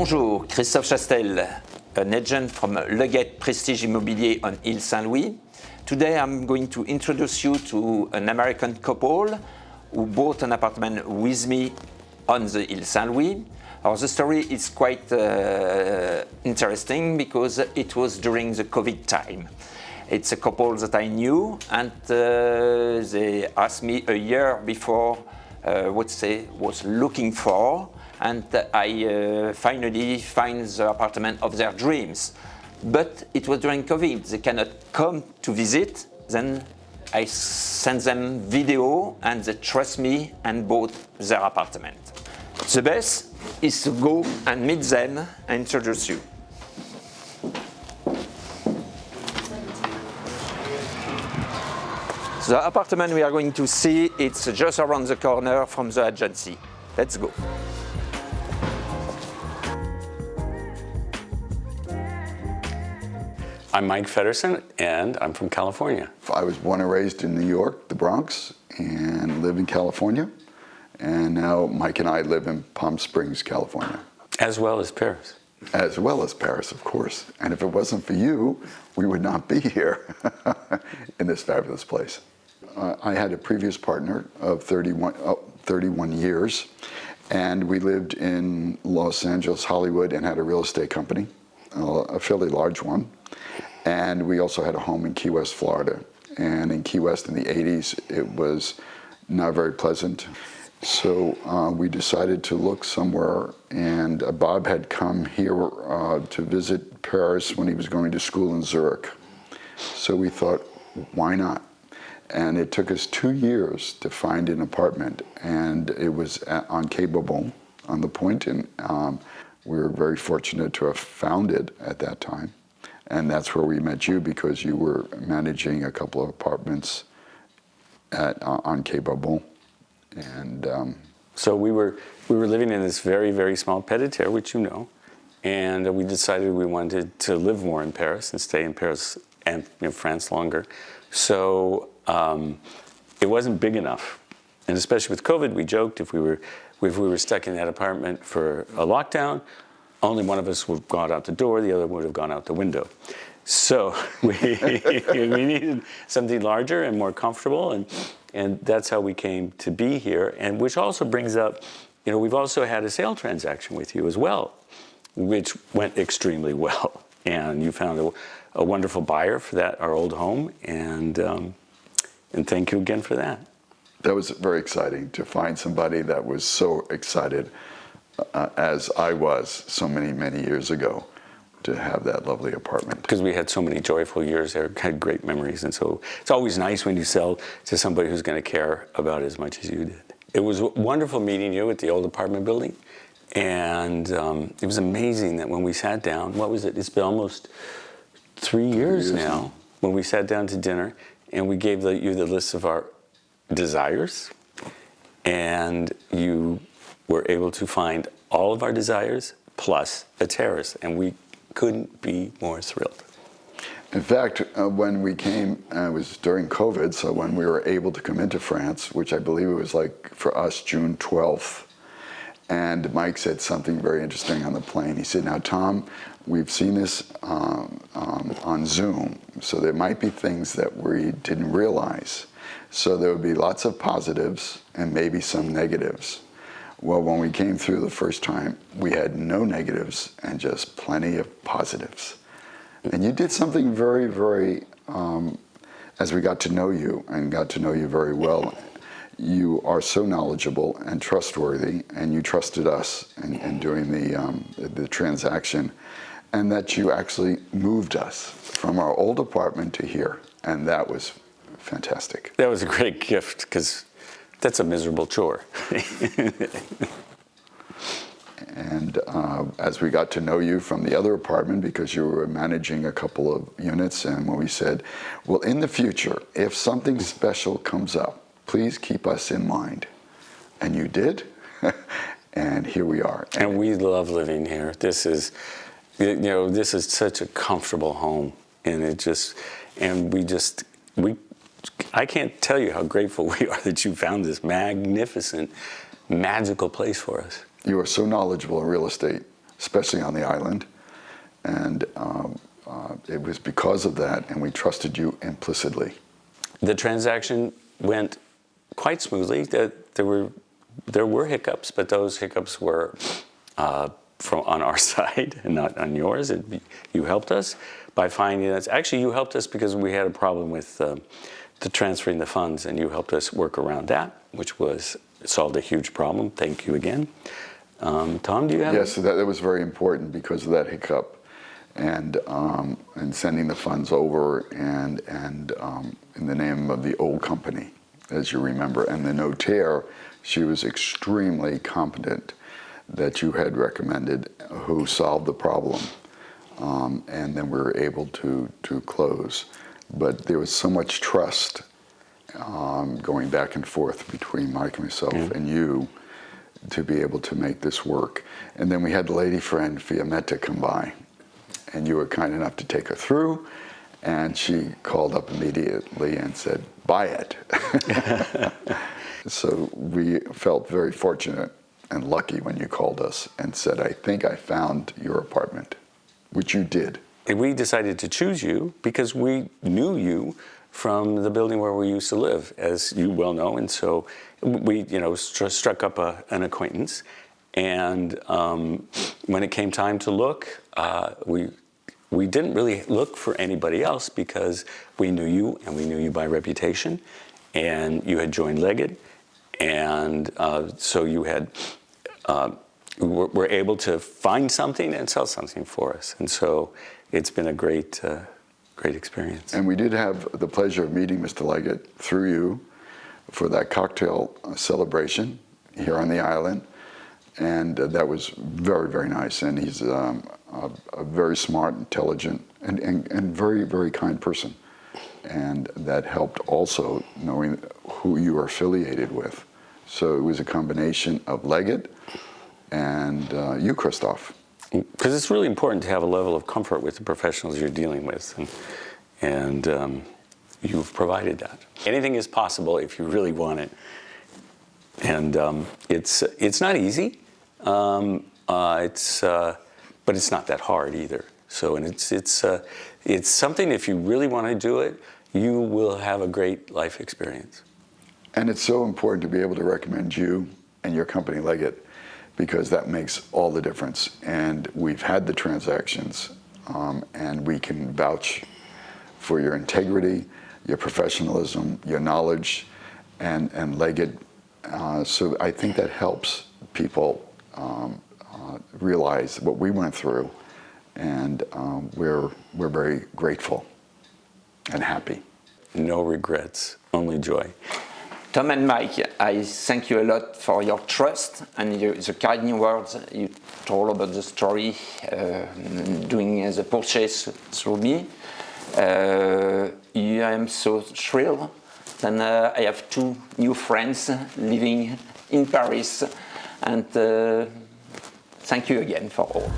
Bonjour, Christophe Chastel, an agent from Leggett Prestige Immobilier on Ile Saint-Louis. Today I'm going to introduce you to an American couple who bought an apartment with me on the Ile Saint-Louis. The story is quite interesting because it was during the COVID time. It's a couple that I knew, and they asked me a year before what they was looking for, and I finally find the apartment of their dreams. But it was during COVID, they cannot come to visit, then I sent them video and they trust me and bought their apartment. The best is to go and meet them and introduce you. The apartment we are going to see, it's just around the corner from the agency. Let's go. I'm Mike Feddersen, and I'm from California. I was born and raised in New York, the Bronx, and live in California. And now Mike and I live in Palm Springs, California. As well as Paris. As well as Paris, of course. And if it wasn't for you, we would not be here in this fabulous place. I had a previous partner of 31 years, and we lived in Los Angeles, Hollywood, and had a real estate company, a fairly large one. And we also had a home in Key West, Florida. And in Key West in the 80s, it was not very pleasant. So we decided to look somewhere, and Bob had come here to visit Paris when he was going to school in Zurich. So we thought, why not? And it took us 2 years to find an apartment, and it was on Quai Bourbon, on the Point, and we were very fortunate to have found it at that time. And that's where we met you, because you were managing a couple of apartments on Quai Bourbon. And so we were living in this very, very small pied-à-terre, which you know, and we decided we wanted to live more in Paris and stay in Paris and France longer. So it wasn't big enough, and especially with COVID, we joked if we were stuck in that apartment for a lockdown, only one of us would have gone out the door, the other would have gone out the window. So we needed something larger and more comfortable, and that's how we came to be here. And which also brings up, we've also had a sale transaction with you as well, which went extremely well. And you found a wonderful buyer for that, our old home, and thank you again for that. That was very exciting to find somebody that was so excited as I was so many, many years ago, to have that lovely apartment. Because we had so many joyful years there, had great memories, and so it's always nice when you sell to somebody who's going to care about it as much as you did. It was wonderful meeting you at the old apartment building, and it was amazing that when we sat down, what was it? It's been almost 3 years now, when we sat down to dinner, and we gave you the list of our desires, and you were able to find all of our desires plus a terrace, and we couldn't be more thrilled. In fact, when we came, it was during COVID, so when we were able to come into France, which I believe it was like for us June 12th, and Mike said something very interesting on the plane. He said, now Tom, we've seen this on Zoom, so there might be things that we didn't realize. So there would be lots of positives and maybe some negatives. Well, when we came through the first time, we had no negatives and just plenty of positives. And you did something very, very, as we got to know you and got to know you very well, you are so knowledgeable and trustworthy, and you trusted us in doing the transaction, and that you actually moved us from our old apartment to here, and that was fantastic. That was a great gift, because that's a miserable chore. And as we got to know you from the other apartment, because you were managing a couple of units, and when we said, well, in the future, if something special comes up, please keep us in mind. And you did, and here we are. And we love living here. This is, this is such a comfortable home, and I can't tell you how grateful we are that you found this magnificent, magical place for us. You are so knowledgeable in real estate, especially on the island. And it was because of that, and we trusted you implicitly. The transaction went quite smoothly. There were hiccups, but those hiccups were on our side and not on yours. You helped us by finding us. Actually, you helped us because we had a problem with the transferring the funds, and you helped us work around that, which solved a huge problem. Thank you again. Tom, do you have? Yes, that was very important because of that hiccup, and sending the funds over, and in the name of the old company, as you remember, and the notaire, she was extremely competent, that you had recommended, who solved the problem, and then we were able to close. But there was so much trust going back and forth between Mike and myself and you to be able to make this work. And then we had the lady friend Fiammetta come by, and you were kind enough to take her through, and she called up immediately and said, "Buy it." So we felt very fortunate and lucky when you called us and said, "I think I found your apartment," which you did. And we decided to choose you because we knew you from the building where we used to live, as you well know, and so we, struck up an acquaintance. And when it came time to look, we didn't really look for anybody else because we knew you, and we knew you by reputation, and you had joined Leggett, and so you had were able to find something and sell something for us, and so it's been a great experience. And we did have the pleasure of meeting Mr. Leggett through you for that cocktail celebration here on the island, and that was very, very nice. And he's a very smart, intelligent, and very, very kind person. And that helped also knowing who you are affiliated with. So it was a combination of Leggett and you, Christoph. Because it's really important to have a level of comfort with the professionals you're dealing with, and you've provided that. Anything is possible if you really want it, and it's not easy, but it's not that hard either. So, and it's something, if you really want to do it, you will have a great life experience. And it's so important to be able to recommend you and your company, Leggett, because that makes all the difference. And we've had the transactions, and we can vouch for your integrity, your professionalism, your knowledge, and Leggett. So I think that helps people realize what we went through, and we're very grateful and happy. No regrets, only joy. Tom and Mike, I thank you a lot for your trust and the kind words you told about the story, doing the purchase through me. I am so thrilled. And I have 2 new friends living in Paris. And thank you again for all.